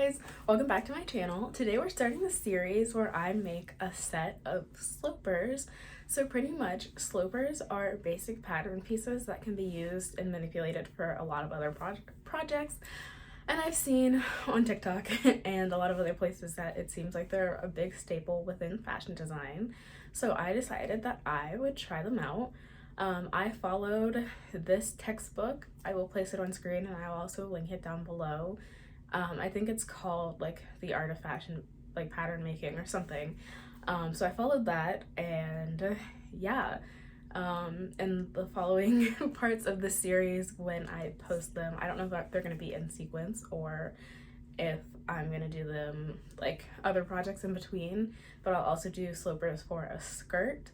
guys, welcome back to my channel. Today we're starting a series where I make a set of slopers. So pretty much slopers are basic pattern pieces that can be used and manipulated for a lot of other projects. And I've seen on TikTok and a lot of other places that it seems like they're a big staple within fashion design. So I decided that I would try them out. I followed this textbook. I will place it on screen and I will also link it down below. I think it's called like The Art of Fashion, like pattern making or something. So I followed that, and yeah. In the following parts of the series, when I post them, I don't know if they're going to be in sequence or if I'm going to do them like other projects in between, but I'll also do slopers for a skirt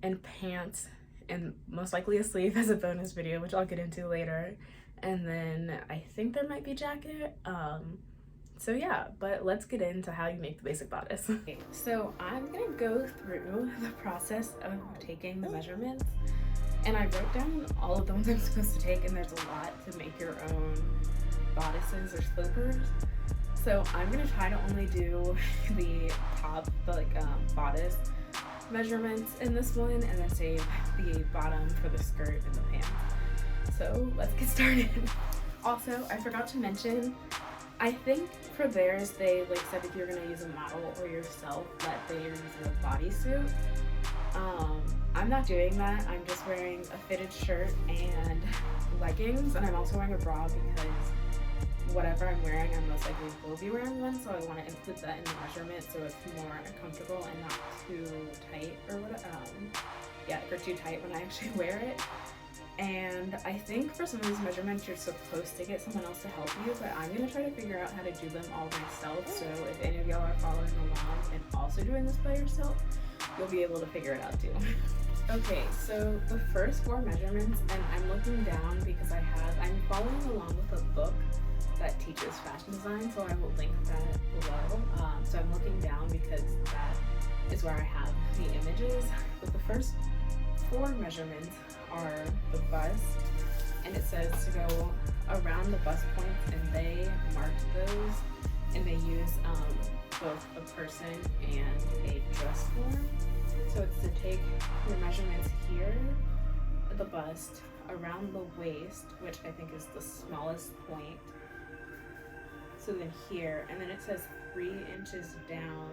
and pants and most likely a sleeve as a bonus video, which I'll get into later. And then I think there might be jacket. So yeah, but let's get into how you make the basic bodice. Okay, so I'm gonna go through the process of taking the measurements, and I wrote down all of the ones I'm supposed to take, and there's a lot to make your own bodices or slopers. So I'm gonna try to only do the top, bodice measurements in this one, and then save the bottom for the skirt and the pants. So let's get started. Also, I forgot to mention, I think for theirs they said if you're gonna use a model or yourself that they are using a bodysuit. I'm not doing that. I'm just wearing a fitted shirt and leggings, and I'm also wearing a bra because whatever I'm wearing, I most likely will be wearing one, so I want to include that in the measurement so it's more comfortable and not too tight or too tight when I actually wear it. And I think for some of these measurements you're supposed to get someone else to help you, but I'm going to try to figure out how to do them all myself. So if any of y'all are following along and also doing this by yourself, you'll be able to figure it out too. Okay, so the first 4 measurements, and I'm looking down because I'm following along with a book that teaches fashion design, so I will link that below. So I'm looking down because that is where I have the images. But the first 4 measurements are the bust, and it says to go around the bust points, and they marked those, and they use both a person and a dress form. So it's to take your measurements here at the bust, around the waist, which I think is the smallest point, so then here, and then it says 3 inches down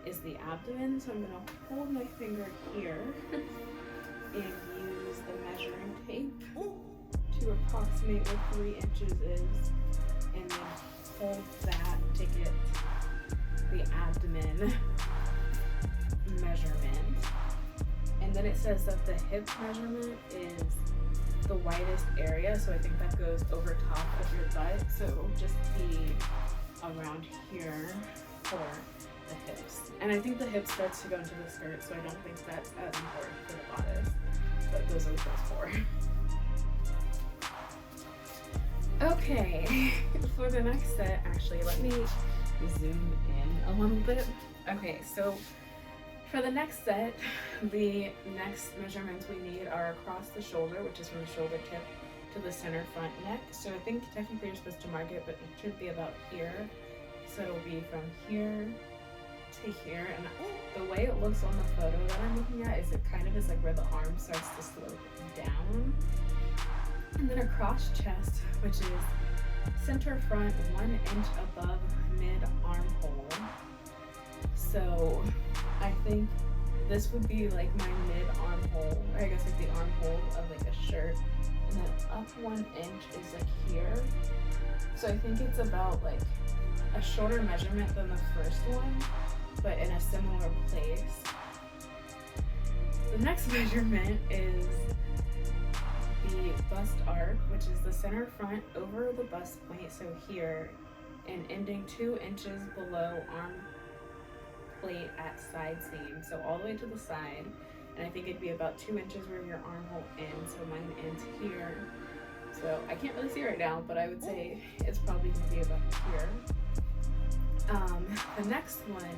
is the abdomen. So I'm gonna hold my finger here and use the measuring tape to approximate where 3 inches is, and then hold that to get the abdomen measurement. And then it says that the hip measurement is the widest area, so I think that goes over top of your butt, so it will just be around here for the hips. And I think the hip starts to go into the skirt, so I don't think that's as important for the bodice, but those are the first 4. Okay, for the next set, actually, let me zoom in a little bit. Okay, so for the next set, the next measurements we need are across the shoulder, which is from the shoulder tip to the center front neck. So I think technically you're supposed to mark it, but it should be about here. So it'll be from here to here. And the way it looks on the photo that I'm looking at is it kind of is like where the arm starts to slope down. And then across chest, which is center front 1 inch above mid armhole. So I think this would be like my mid armhole, or I guess like the armhole of like a shirt, and then up 1 inch is like here. So I think it's about like a shorter measurement than the first one, but in a similar place. The next measurement is the bust arc, which is the center front over the bust point, so here, and ending 2 inches below arm plate at side seam, so all the way to the side. And I think it'd be about 2 inches where your armhole ends, so mine ends here. So I can't really see right now, but I would say it's probably gonna be about here. The next one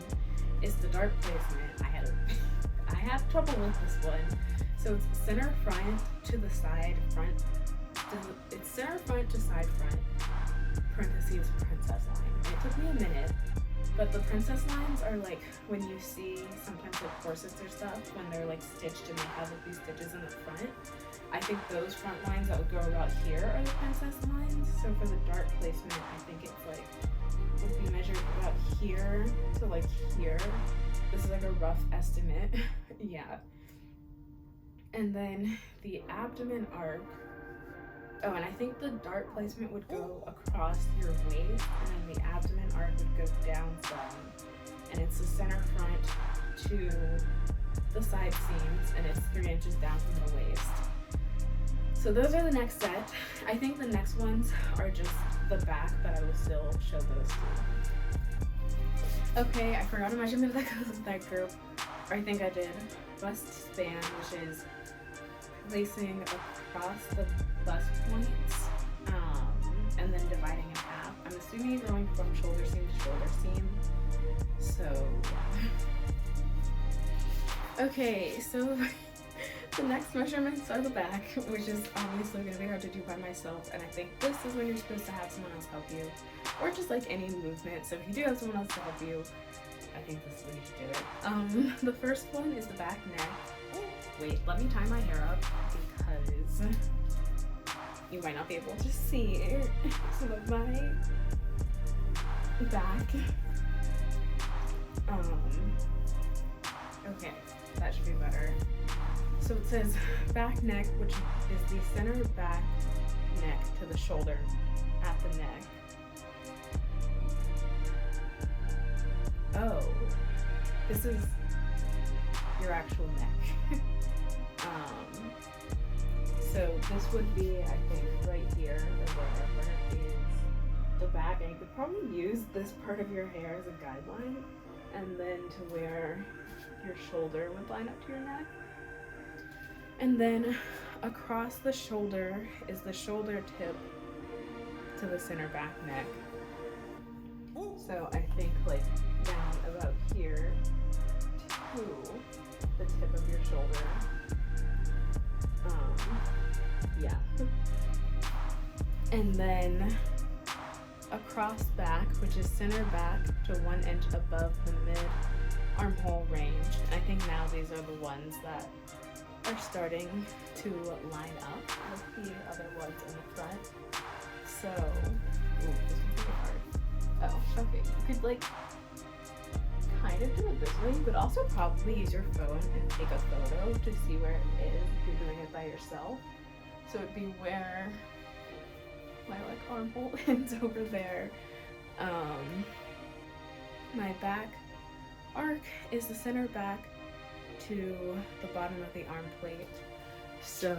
is the dart placement. I have trouble with this one. So it's center front to the side front. It's center front to side front, parentheses princess line. And it took But the princess lines are like when you see sometimes like corsets or stuff when they're like stitched and they have like these stitches in the front. I think those front lines that would go about here are the princess lines. So for the dart placement, I think it's like would be measured about here to like here. This is like a rough estimate. Yeah. And then the abdomen arc. Oh, and I think the dart placement would go across your waist, and then the abdomen arc would go down some. And it's the center front to the side seams, and it's 3 inches down from the waist. So those are the next set. I think the next ones are just the back, but I will still show those too. Okay, I forgot a measurement that goes with that group. Or I think I did. Bust span, which is placing across the bust points and then dividing in half. I'm assuming you're going from shoulder seam to shoulder seam. So yeah. Okay, so the next measurements are the back, which is obviously going to be hard to do by myself, and I think this is when you're supposed to have someone else help you, or just like any movement. So if you do have someone else to help you, I think this is when you should do it. The first one is the back neck. Wait, let me tie my hair up because you might not be able to see some of my back. Okay, that should be better. So it says back neck, which is the center back neck to the shoulder at the neck. Oh, this is your actual neck. So this would be, I think, right here or wherever is the back, and you could probably use this part of your hair as a guideline, and then to where your shoulder would line up to your neck. And then across the shoulder is the shoulder tip to the center back neck. So I think like down about here to the tip of your shoulder. Yeah. And then across back, which is center back to 1 inch above the mid armhole range. I think now these are the ones that are starting to line up with the other ones in the front. So, ooh, this one's really hard. Oh, okay. You could like kind of do it this way. You could also probably use your phone and take a photo to see where it is if you're doing it by yourself. So it'd be where my like armhole ends over there. My back arc is the center back to the bottom of the arm plate. So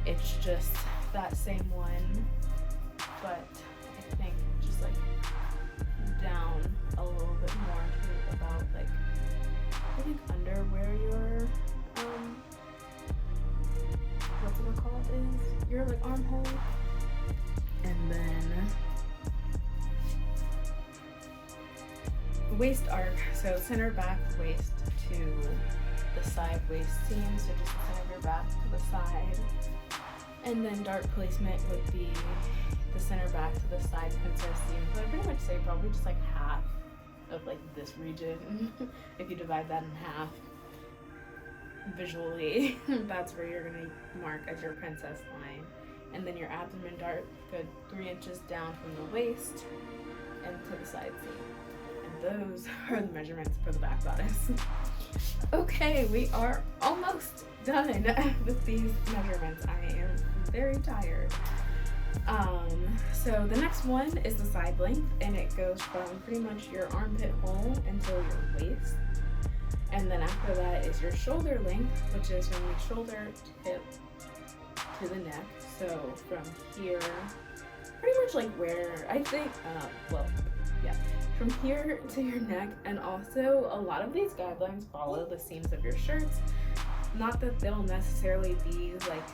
it's just that same one, but I think just like down a little bit more to about like I think under where your what's it called is your like armhole, and then waist arc, so center back waist to the side waist seam, so just the center of your back to the side. And then dart placement would be the center back to the side princess seam. So I pretty much say probably just like half of like this region. If you divide that in half visually, that's where you're gonna mark as your princess line. And then your abdomen dart, good 3 inches down from the waist and to the side seam. Those are the measurements for the back bodice. Okay, we are almost done with these measurements. I am very tired. So the next one is the side length, and it goes from pretty much your armpit hole until your waist. And then after that is your shoulder length, which is from the shoulder tip to the neck. So from here, pretty much like where I think, from here to your neck. And also a lot of these guidelines follow the seams of your shirts. Not that they'll necessarily be like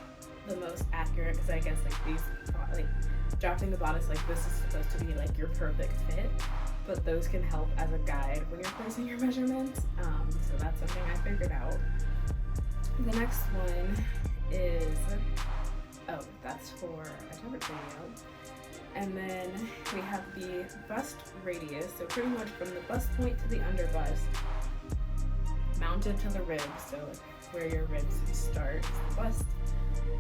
the most accurate, because I guess like these, like drafting the bodice like this is supposed to be like your perfect fit, but those can help as a guide when you're placing your measurements. So that's something I figured out. The next one is, oh, that's for a different video. And then we have the bust radius, so pretty much from the bust point to the underbust, mounted to the ribs, so where your ribs start, the bust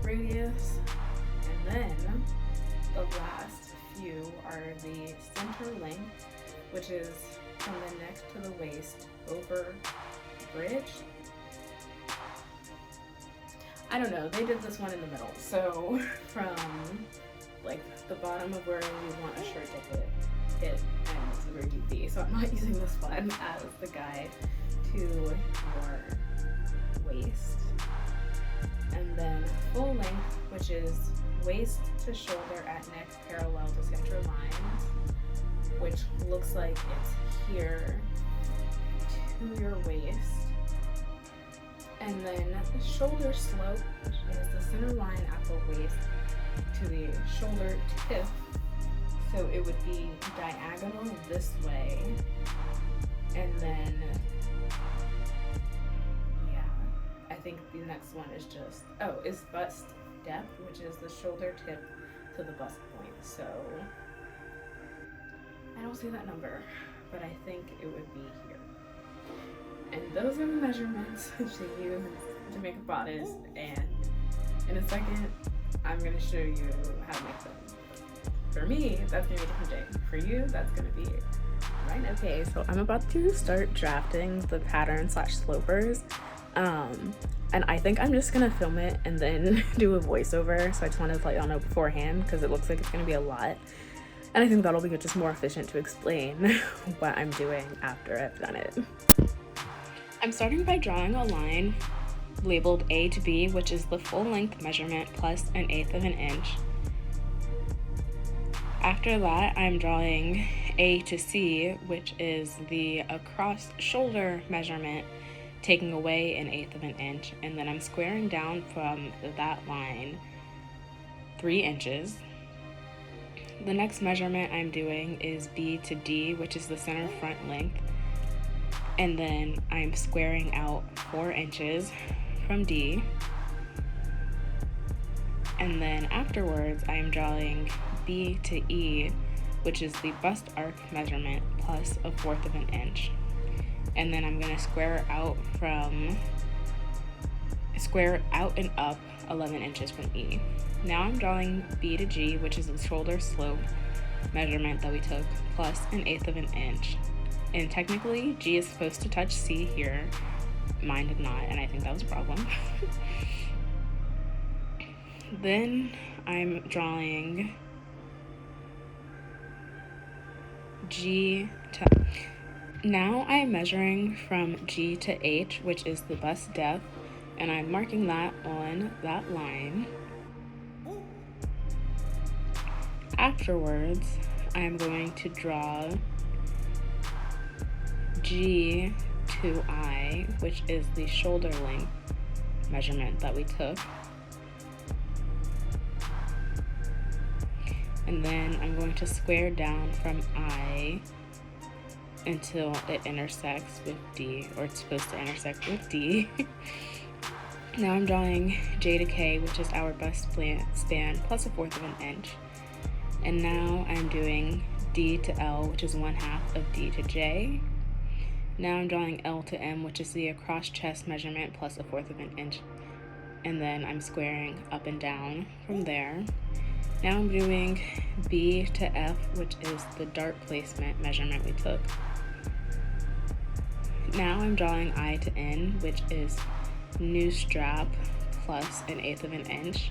radius. And then the last few are the center length, which is from the neck to the waist over bridge. I don't know, they did this one in the middle. So from like the bottom of where you want a shirt to hit, and it's a very deep V. So I'm not using this one as the guide to your waist. And then full length, which is waist to shoulder at neck parallel to center lines, which looks like it's here to your waist. And then the shoulder slope, which is the center line at the waist to the shoulder tip. So it would be diagonal this way. And then, yeah, I think the next one is just, is bust depth, which is the shoulder tip to the bust point. So I don't see that number, but I think it would be here. And those are the measurements to use to make a bodice. And in a second, I'm going to show you how to make them. For me, that's going to be a different day. For you, that's going to be right now. Okay, so I'm about to start drafting the pattern / slopers. And I think I'm just going to film it and then do a voiceover. So I just wanted to let y'all know beforehand because it looks like it's going to be a lot. And I think that'll be just more efficient to explain what I'm doing after I've done it. I'm starting by drawing a line labeled A to B, which is the full length measurement plus 1/8 of an inch. After that, I'm drawing A to C, which is the across shoulder measurement, taking away 1/8 of an inch, and then I'm squaring down from that line 3 inches. The next measurement I'm doing is B to D, which is the center front length. And then I'm squaring out 4 inches from D. And then afterwards, I'm drawing B to E, which is the bust arc measurement plus 1/4 of an inch. And then I'm gonna square out and up 11 inches from E. Now I'm drawing B to G, which is the shoulder slope measurement that we took, plus 1/8 of an inch. And technically, G is supposed to touch C here. Mine did not, and I think that was a problem. Then I'm drawing G to... Now I'm measuring from G to H, which is the bust depth, and I'm marking that on that line. Afterwards, I'm going to draw G to I, which is the shoulder length measurement that we took. And then I'm going to square down from I until it intersects with D, or it's supposed to intersect with D. Now I'm drawing J to K, which is our bust span plus 1/4 of an inch. And now I'm doing D to L, which is 1/2 of D to J. Now I'm drawing L to M, which is the across chest measurement plus 1/4 of an inch. And then I'm squaring up and down from there. Now I'm doing B to F, which is the dart placement measurement we took. Now I'm drawing I to N, which is new strap plus 1/8 of an inch.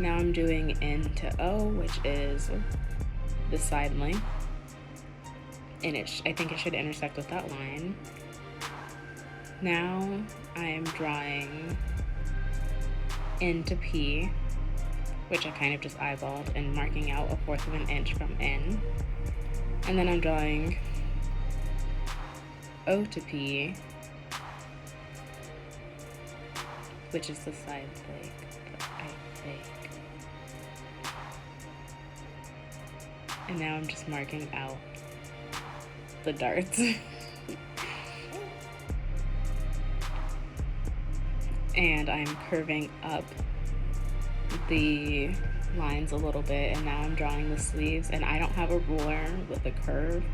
Now I'm doing N to O, which is the side length. And I think it should intersect with that line. Now I'm drawing N to P, which I kind of just eyeballed, and marking out 1/4 of an inch from N. And then I'm drawing O to P, which is the side leg, I think. And now I'm just marking out the darts. And I'm curving up the lines a little bit, and now I'm drawing the sleeves, and I don't have a ruler with a curve.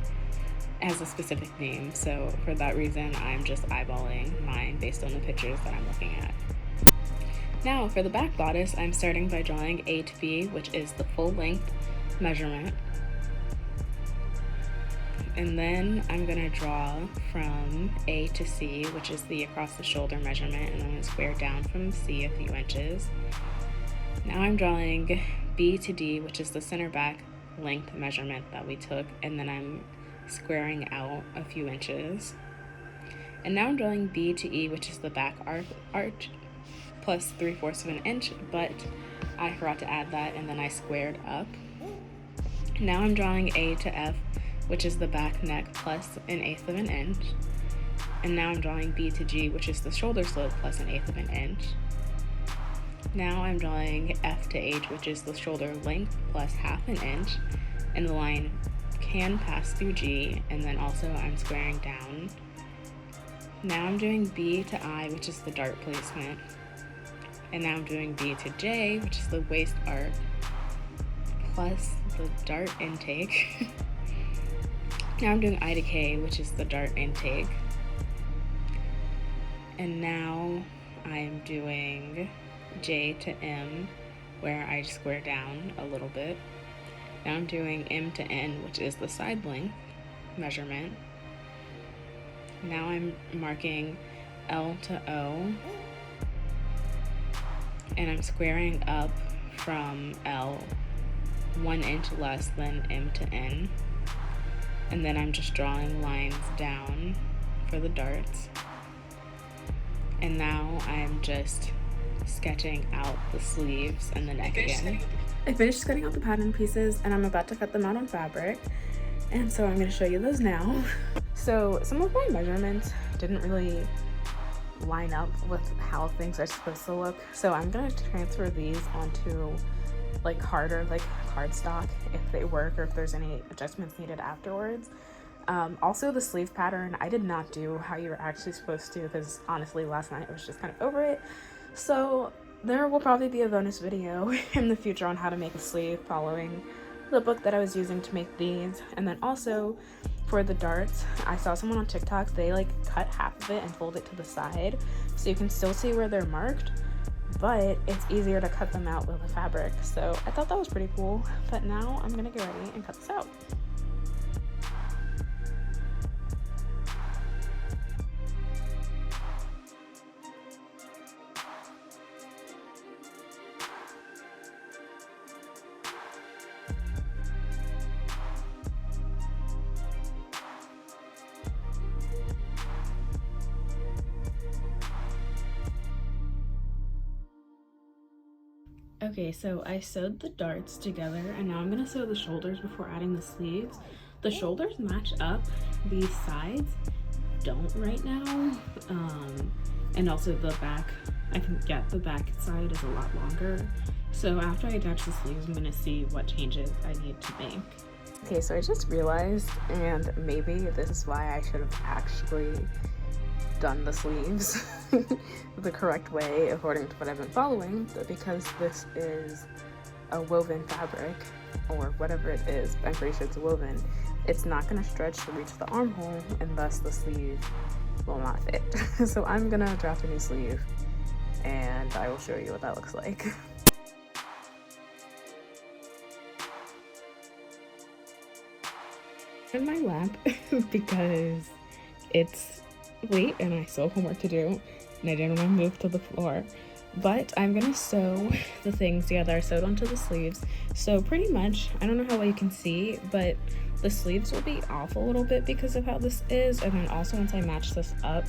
It has a specific name, so for that reason I'm just eyeballing mine based on the pictures that I'm looking at. Now for the back bodice, I'm starting by drawing A to B, which is the full length measurement. And then I'm gonna draw from A to C, which is the across the shoulder measurement, and I'm gonna square down from C a few inches. Now I'm drawing B to D, which is the center back length measurement that we took, and then I'm squaring out a few inches. And now I'm drawing B to E, which is the back arch plus 3/4 of an inch, but I forgot to add that, and then I squared up. Now I'm drawing A to F, which is the back neck plus 1/8 of an inch. And now I'm drawing B to G, which is the shoulder slope plus 1/8 of an inch. Now I'm drawing F to H, which is the shoulder length plus 1/2 inch, and the line can pass through G, and then also I'm squaring down. Now I'm doing B to I, which is the dart placement. And now I'm doing B to J, which is the waist arc, plus the dart intake. Now I'm doing I to K, which is the dart intake. And now I'm doing J to M, where I square down a little bit. Now I'm doing M to N, which is the side length measurement. Now I'm marking L to O, and I'm squaring up from L 1 inch less than M to N. And then I'm just drawing lines down for the darts. And now I'm just sketching out the sleeves and the neck again. I finished cutting out the pattern pieces, and I'm about to cut them out on fabric. And so I'm going to show you those now. So some of my measurements didn't really line up with how things are supposed to look. So I'm going to transfer these onto like harder, like cardstock, if they work or if there's any adjustments needed afterwards. Also the sleeve pattern, I did not do how you were actually supposed to, because honestly last night I was just kind of over it. So there will probably be a bonus video in the future on how to make a sleeve following the book that I was using to make these. And then also for the darts, I saw someone on TikTok, they like cut half of it and fold it to the side so you can still see where they're marked, but it's easier to cut them out with the fabric. So I thought that was pretty cool. But now I'm gonna get ready and cut this out. Okay, so I sewed the darts together, and now I'm gonna sew the shoulders before adding the sleeves. The shoulders match up, these sides don't right now. And also the back, I can get the back side is a lot longer. So after I attach the sleeves, I'm gonna see what changes I need to make. Okay, so I just realized, and maybe this is why I should have actually done the sleeves the correct way according to what I've been following, because this is a woven fabric, or whatever it is, I'm pretty sure it's woven. It's not going to stretch to reach the armhole, and thus the sleeve will not fit. So I'm gonna draft a new sleeve and I will show you what that looks like. In my lap because it's late and I still have homework to do and I didn't want to move to the floor, but I'm gonna sew the things together. I sewed onto the sleeves, so pretty much, I don't know how well you can see, but the sleeves will be off a little bit because of how this is, and then also once I match this up,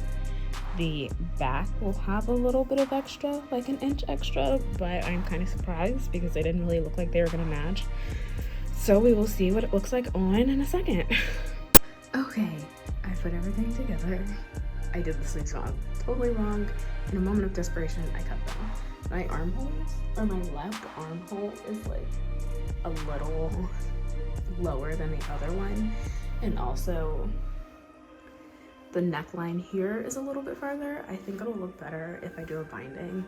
the back will have a little bit of extra, like an inch extra, but I'm kind of surprised because they didn't really look like they were gonna match. So we will see what it looks like on in a second. Okay, I put everything together. I did the sleeves wrong, totally wrong. In a moment of desperation, I cut them. My armholes, or my left armhole, is like a little lower than the other one, and also the neckline here is a little bit farther. I think it'll look better if I do a binding.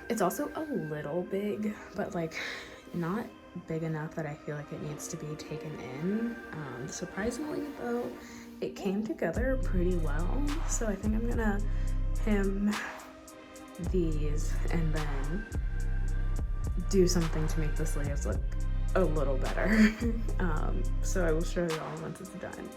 It's also a little big, but like not big enough that I feel like it needs to be taken in. Surprisingly though, it came together pretty well. So I think I'm gonna hem these and then do something to make the sleeves look a little better. So I will show you all once it's done.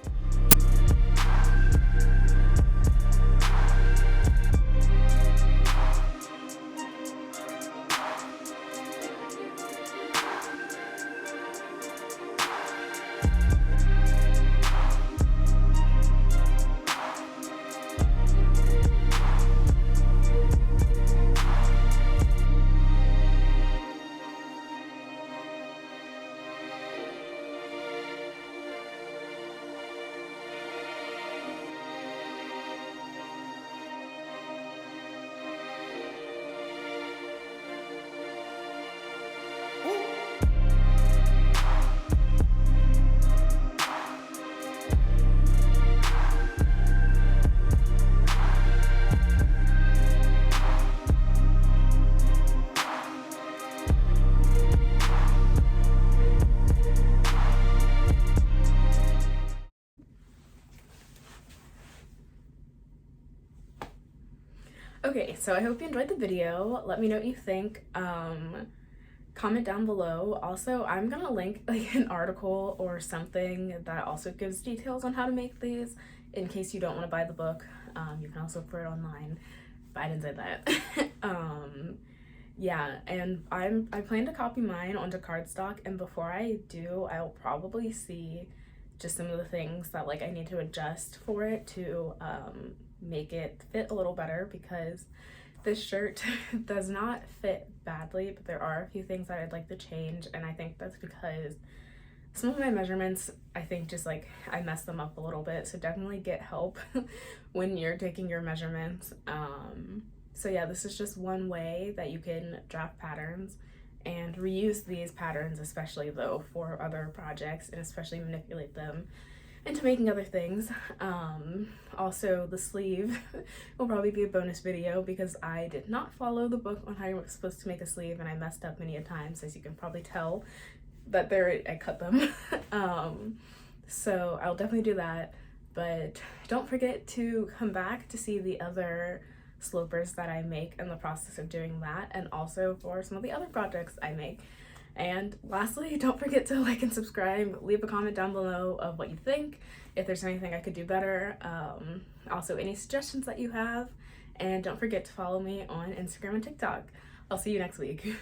Okay, so I hope you enjoyed the video. Let me know what you think. Comment down below. Also, I'm gonna link like an article or something that also gives details on how to make these in case you don't want to buy the book. You can also look for it online, but I didn't say that. Yeah, and I plan to copy mine onto cardstock, and before I do, I'll probably see just some of the things that like I need to adjust for it to make it fit a little better, because this shirt does not fit badly, but there are a few things that I'd like to change, and I think that's because some of my measurements, I think just like I messed them up a little bit, so definitely get help when you're taking your measurements. So yeah, this is just one way that you can draft patterns and reuse these patterns, especially though for other projects, and especially manipulate them into making other things. Also, the sleeve will probably be a bonus video because I did not follow the book on how you're supposed to make a sleeve, and I messed up many a times, as you can probably tell that there I cut them. So I'll definitely do that, but don't forget to come back to see the other slopers that I make in the process of doing that, and also for some of the other projects I make. And lastly, don't forget to like and subscribe. Leave a comment down below of what you think, if there's anything I could do better. Also, any suggestions that you have. And don't forget to follow me on Instagram and TikTok. I'll see you next week.